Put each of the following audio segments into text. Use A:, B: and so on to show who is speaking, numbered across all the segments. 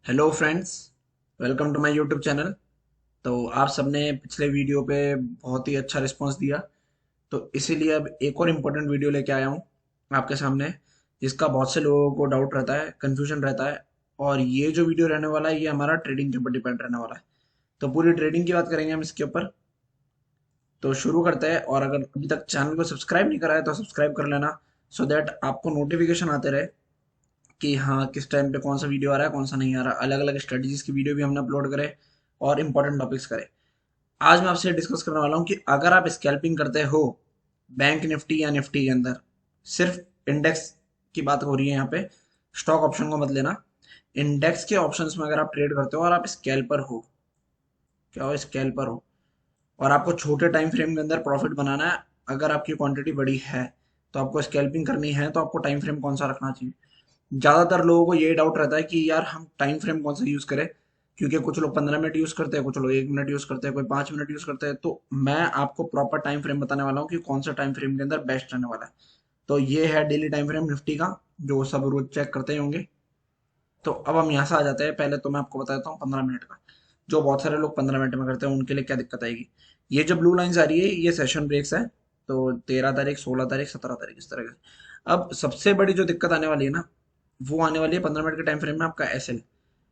A: Hello friends, welcome to my YouTube channel. तो आप सबने पिछले वीडियो पे बहुत ही अच्छा रिस्पांस दिया, तो इसीलिए अब एक और इम्पोर्टेंट वीडियो लेके आया हूँ आपके सामने, जिसका बहुत से लोगों को डाउट रहता है, कंफ्यूजन रहता है। और ये जो वीडियो रहने वाला है ये हमारा ट्रेडिंग के ऊपर डिपेंड रहने वाला है। तो पूरी ट्रेडिंग की बात करेंगे हम इसके ऊपर। तो शुरू करते हैं। और अगर अभी तक चैनल को सब्सक्राइब नहीं करा है तो सब्सक्राइब कर लेना, सो दैट आपको नोटिफिकेशन आते रहे कि हाँ किस टाइम पे कौन सा वीडियो आ रहा है कौन सा नहीं आ रहा। अलग अलग स्ट्रेटजीज की वीडियो भी हमने अपलोड करे और इम्पोर्टेंट टॉपिक्स करे। आज मैं आपसे डिस्कस करने वाला हूँ कि अगर आप स्कैल्पिंग करते हो बैंक निफ्टी या निफ्टी के अंदर, सिर्फ इंडेक्स की बात हो रही है यहाँ पे, स्टॉक ऑप्शन को मत लेना। इंडेक्स के ऑप्शंस में अगर आप ट्रेड करते हो और आप स्कैल्पर हो, क्या हो, स्कैल्पर हो, और आपको छोटे टाइम फ्रेम के अंदर प्रॉफिट बनाना है, अगर आपकी क्वांटिटी बड़ी है तो आपको स्कैल्पिंग करनी है, तो आपको टाइम फ्रेम कौन सा रखना चाहिए। ज्यादातर लोगों को ये डाउट रहता है कि यार हम टाइम फ्रेम कौन सा यूज करें, क्योंकि कुछ लोग 15 मिनट यूज करते हैं, कुछ लोग 1 मिनट यूज करते हैं, कोई 5 मिनट यूज करते हैं। तो मैं आपको प्रॉपर टाइम फ्रेम बताने वाला हूँ कि कौन सा टाइम फ्रेम के अंदर बेस्ट रहने वाला है। तो ये है डेली टाइम फ्रेम निफ्टी का, जो सब रोज चेक करते ही होंगे। तो अब हम यहाँ से आ जाते हैं। पहले तो मैं आपको बताता हूँ 15 मिनट का, जो बहुत सारे लोग 15 मिनट में करते हैं उनके लिए क्या दिक्कत आएगी। ये जो ब्लू लाइंस आ रही है ये सेशन ब्रेक्स है। तो 13 तारीख, 16 तारीख, 17 तारीख, इस तरह के। अब सबसे बड़ी जो दिक्कत आने वाली है ना, वो आने वाली है 15 मिनट के टाइम फ्रेम में आपका एसएल।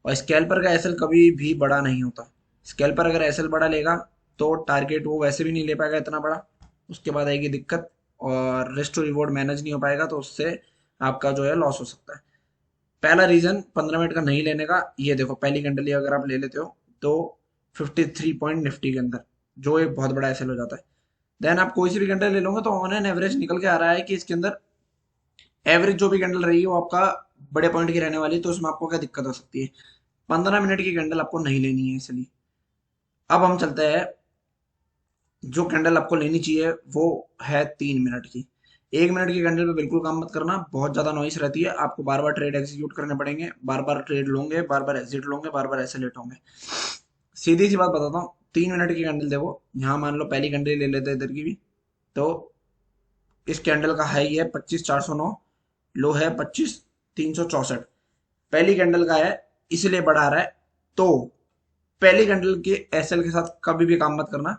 A: और स्कैल्पर का एसएल कभी भी बड़ा नहीं होता। स्कैल्पर अगर एसएल बड़ा लेगा तो टारगेट वो वैसे भी नहीं ले पाएगा इतना बड़ा, उसके बाद आएगी दिक्कत, और रिस्क टू रिवॉर्ड मैनेज नहीं हो पाएगा, तो उससे आपका जो है लॉस हो सकता है। पहला रीजन 15 मिनट का नहीं लेने का, ये देखो पहली कैंडल अगर आप ले लेते हो तो 53 पॉइंट निफ्टी के अंदर, जो एक बहुत बड़ा एसएल हो जाता है। देन आप कोई सी भी कैंडल ले लोगे तो ऑन एन एवरेज निकल के आ रहा है कि इसके अंदर एवरेज जो भी कैंडल रही है वो आपका बड़े पॉइंट की रहने वाली है। तो उसमें आपको क्या दिक्कत हो सकती है, 15 मिनट की कैंडल आपको नहीं लेनी है इसलिए। अब हम चलते हैं, जो कैंडल आपको लेनी चाहिए वो है 3 मिनट की। 1 मिनट की कैंडल पे बिल्कुल काम मत करना, बहुत ज्यादा नॉइस रहती है, आपको बार बार ट्रेड एग्जीक्यूट करने पड़ेंगे, बार बार ट्रेड लोगे, बार बार एग्जिट लोगे, बार बार ऐसे लेट होंगे। सीधी सी बात बताता हूँ, 3 मिनट की कैंडल देखो, यहाँ मान लो पहली कैंडल ले लेते हैं इधर की भी। तो इस कैंडल का हाई है 25,409, लो है 25,364। पहली कैंडल का है, इसलिए बढ़ा रहा है। तो पहली कैंडल के एसएल के साथ कभी भी काम मत करना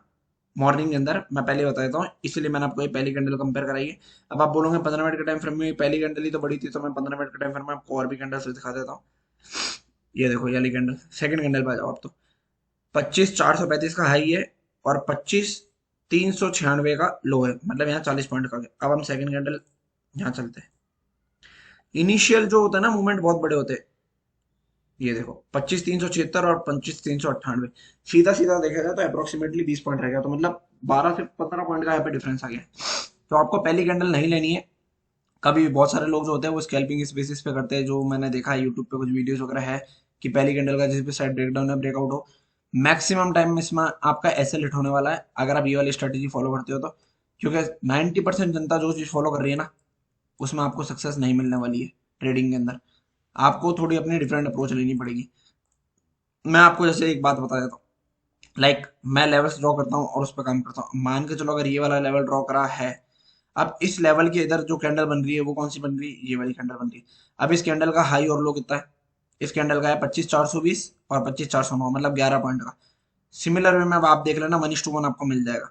A: मॉर्निंग के अंदर, मैं पहले बता देता हूँ, इसलिए मैंने आपको ये पहली कैंडल कंपेयर कराई है। अब आप बोलोगे 15 मिनट के टाइम फ्रेम में पहली कैंडल ही तो बड़ी थी, तो मैं 15 मिनट के टाइम फ्रेम में आपको और भी कैंडल से दिखा देता हूँ। ये देखो ये वाली कैंडल, सेकंड कैंडल पे आ जाओ आप। तो 25,435 का हाई है और 25,396 का लो है, मतलब यहाँ 40 पॉइंट का गया। अब हम सेकंड कैंडल यहाँ चलते हैं। इनिशियल जो होता है ना मूवमेंट बहुत बड़े होते हैं। ये देखो 25,376 और 25,398, सीधा सीधा देखा जाए तो अप्रोक्सीमेटली 20 पॉइंट रह गया, तो मतलब 12 से 15 पॉइंट का यहाँ पे डिफरेंस आ गया। तो आपको पहली कैंडल नहीं लेनी है कभी भी। बहुत सारे लोग जो होते हैं वो स्कैल्पिंग इस बेसिस पे करते हैं, जो मैंने देखा है यूट्यूब पे कुछ वीडियोस वगैरह है, कि पहली कैंडल का जिस भी साइड ब्रेकडाउन है, ब्रेकआउट हो, मैक्सिमम टाइम में इसमें आपका एसएल हिट होने वाला है अगर आप ये वाली स्ट्रेटेजी फॉलो करते हो तो। क्योंकि 90% जनता जो चीज फॉलो कर रही है ना, उसमें आपको सक्सेस नहीं मिलने वाली है ट्रेडिंग के अंदर। आपको थोड़ी अपनी डिफरेंट अप्रोच लेनी पड़ेगी। मैं आपको जैसे एक बात बता देता हूँ, मैं लेवल्स ड्रॉ करता हूँ और उस पर काम करता हूँ। मान के चलो अगर ये वाला लेवल ड्रॉ करा है, अब इस लेवल के इधर जो कैंडल बन रही है वो कौन सी बन रही है, ये वाली कैंडल बन रही है। अब इस कैंडल का हाई और लो कितना है, इस कैंडल का है 25,420 और 25,409, मतलब 11 पॉइंट का। सिमिलर वे में अब आप देख लेना 1:1 आपको मिल जाएगा।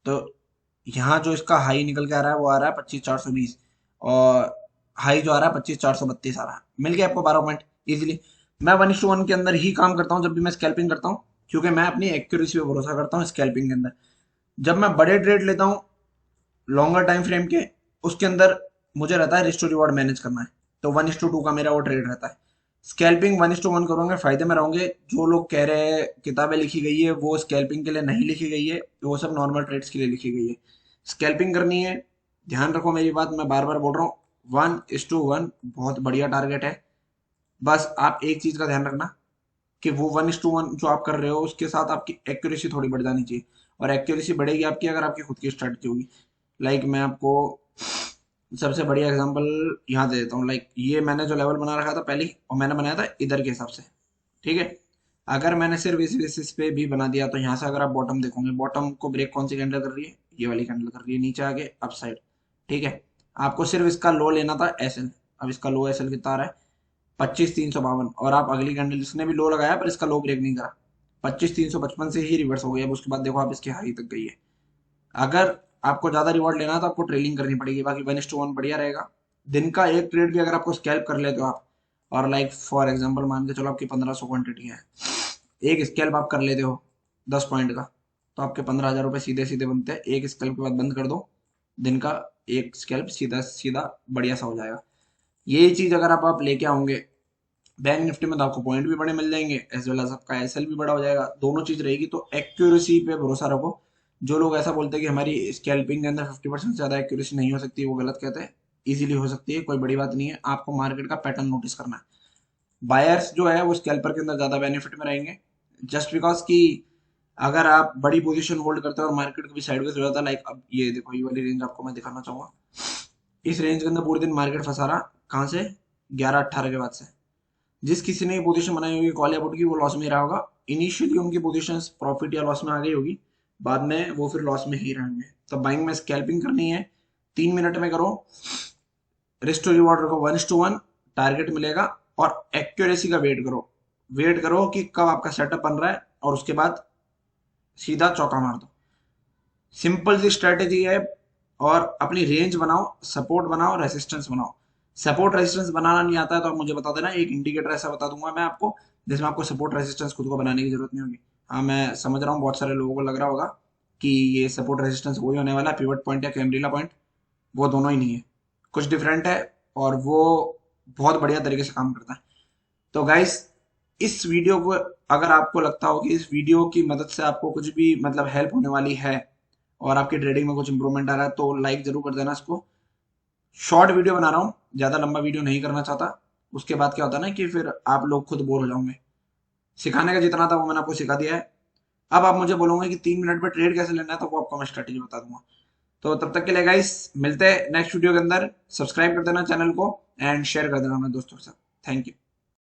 A: तो यहाँ जो इसका हाई निकल के आ रहा है वो आ रहा है 25,420, और हाई जो आ रहा है 25,432 आ रहा है, मिल गया आपको 12 पॉइंट इजिली। मैं 1:1 के अंदर ही काम करता हूँ जब भी मैं स्कैल्पिंग करता हूँ, क्योंकि मैं अपनी एक्यूरेसी पे भरोसा करता हूँ स्कैल्पिंग के अंदर। जब मैं बड़े ट्रेड लेता हूँ लॉन्गर टाइम फ्रेम के, उसके अंदर मुझे रहता है रिस्क टू रिवॉर्ड मैनेज करना है, तो 1:2 का मेरा वो ट्रेड रहता है। स्कैल्पिंग 1:1 करोगे फायदे में रहोगे। जो लोग कह रहे हैं किताबें लिखी गई है वो स्कैल्पिंग के लिए नहीं लिखी गई है, वो सब नॉर्मल ट्रेड्स के लिए लिखी गई है। स्कैल्पिंग करनी है, ध्यान रखो मेरी बात, मैं बार बार बोल रहा हूँ, 1:1 बहुत बढ़िया टारगेट है। बस आप एक चीज का ध्यान रखना कि वो 1:1 जो आप कर रहे हो उसके साथ आपकी एक्यूरेसी थोड़ी बढ़ जानी चाहिए। और एक्यूरेसी बढ़ेगी आपकी अगर आपकी खुद की स्ट्रेटजी होगी। मैं आपको सबसे बढ़िया एग्जांपल यहाँ दे देता हूँ। ये मैंने जो लेवल बना रखा था पहले, और मैंने बनाया था इधर के हिसाब से, ठीक है। अगर मैंने सिर्फ इस बेसिस पे भी बना दिया तो यहाँ से अगर आप बॉटम देखोगे, बॉटम को ब्रेक कौन सी कैंडल कर रही है, ये वाली कैंडल कर रही है, नीचे आगे अप साइड, ठीक है। आपको सिर्फ इसका लो लेना था एसएल। अब इसका लो एसएल कितना आ रहा है, 25,352, और आप अगली कैंडल इसने भी लो लगाया पर इसका लो ब्रेक नहीं करा, 25,355 से ही रिवर्स हो गई। अब उसके बाद देखो आप इसकी हाई तक गई है। अगर आपको ज्यादा रिवॉर्ड लेना है तो आपको ट्रेडिंग करनी पड़ेगी, बाकी 1:1 बढ़िया रहेगा। दिन का एक ट्रेड भी अगर आपको स्कैल्प कर लेते हो आप, और लाइक फॉर एग्जांपल मान के चलो आपकी 1500 क्वांटिटी है, एक स्कैल्प आप कर लेते हो 10 पॉइंट का, तो आपके 15,000 रुपये सीधे सीधे बनते हैं। एक स्कैल्प के बाद बंद कर दो, दिन का एक स्कैल्प सीधा सीधा बढ़िया सा हो जाएगा। यही चीज अगर आप लेके आओगे बैंक निफ्टी में, तो आपको पॉइंट भी बड़े मिल जाएंगे एज वेल एज आपका एसएल भी बड़ा हो जाएगा, दोनों चीज रहेगी। तो एक्यूरेसी पे भरोसा रखो। जो लोग ऐसा बोलते हैं कि हमारी स्कैल्पिंग के अंदर 50% से ज्यादा एक्यूरेसी नहीं हो सकती, वो गलत कहते हैं। इजीली हो सकती है, कोई बड़ी बात नहीं है। आपको मार्केट का पैटर्न नोटिस करना है। बायर्स जो है वो स्कैल्पर के अंदर ज्यादा बेनिफिट में रहेंगे, जस्ट बिकॉज कि अगर आप बड़ी पोजीशन होल्ड करते हो और मार्केट कभी साइडवेज हो जाता है, लाइक अब ये देखो, ये वाली रेंज आपको मैं दिखाना चाहूंगा। इस रेंज के अंदर पूरे दिन मार्केट फंसा रहा, कहाँ से? 11:18 के बाद से। जिस किसी ने ये पोजीशन बनाई होगी कॉल या पुट की, वो लॉस में रहा होगा। इनिशियली उनकी पोजीशन प्रॉफिट या लॉस में आ गई होगी, बाद में वो फिर लॉस में ही रहेंगे। तो बाइंग में स्कैल्पिंग करनी है, 3 मिनट में करो, रिस्क टू रिवॉर्ड रखो 1:1, टारगेट मिलेगा। और एक्यूरेसी का वेट करो, वेट करो कि कब आपका सेटअप बन रहा है, और उसके बाद सीधा चौका मार दो। सिंपल सी स्ट्रेटेजी है। और अपनी रेंज बनाओ, सपोर्ट बनाओ, रेसिस्टेंस बनाओ। सपोर्ट रेसिस्टेंस बनाना नहीं आता है तो आप मुझे बता देना, एक इंडिकेटर ऐसा बता दूंगा मैं आपको जिसमें आपको सपोर्ट रेसिस्टेंस खुद को बनाने की जरूरत नहीं होगी। हाँ, मैं समझ रहा हूँ बहुत सारे लोगों को लग रहा होगा कि ये सपोर्ट रेसिस्टेंस वही होने वाला है, पिवट पॉइंट या कैमरीला पॉइंट। वो दोनों ही नहीं है, कुछ डिफरेंट है, और वो बहुत बढ़िया तरीके से काम करता है। तो गाइस, इस वीडियो को अगर आपको लगता हो कि इस वीडियो की मदद से आपको कुछ भी मतलब हेल्प होने वाली है और आपकी ट्रेडिंग में कुछ इंप्रूवमेंट आ रहा है, तो लाइक जरूर कर देना इसको। शॉर्ट वीडियो बना रहा हूँ, ज्यादा लंबा वीडियो नहीं करना चाहता। उसके बाद क्या होता है ना कि फिर आप लोग खुद बोर हो जाओगे। सिखाने का जितना था वो मैंने आपको सिखा दिया है। अब आप मुझे बोलोगे कि 3 मिनट में ट्रेड कैसे लेना है, तो वो आपको मैं स्ट्रेटेजी बता दूंगा। तो तब तक के लिए गाइस, मिलते हैं नेक्स्ट वीडियो के अंदर। सब्सक्राइब कर देना चैनल को एंड शेयर कर देना अपने दोस्तों के साथ। Thank you.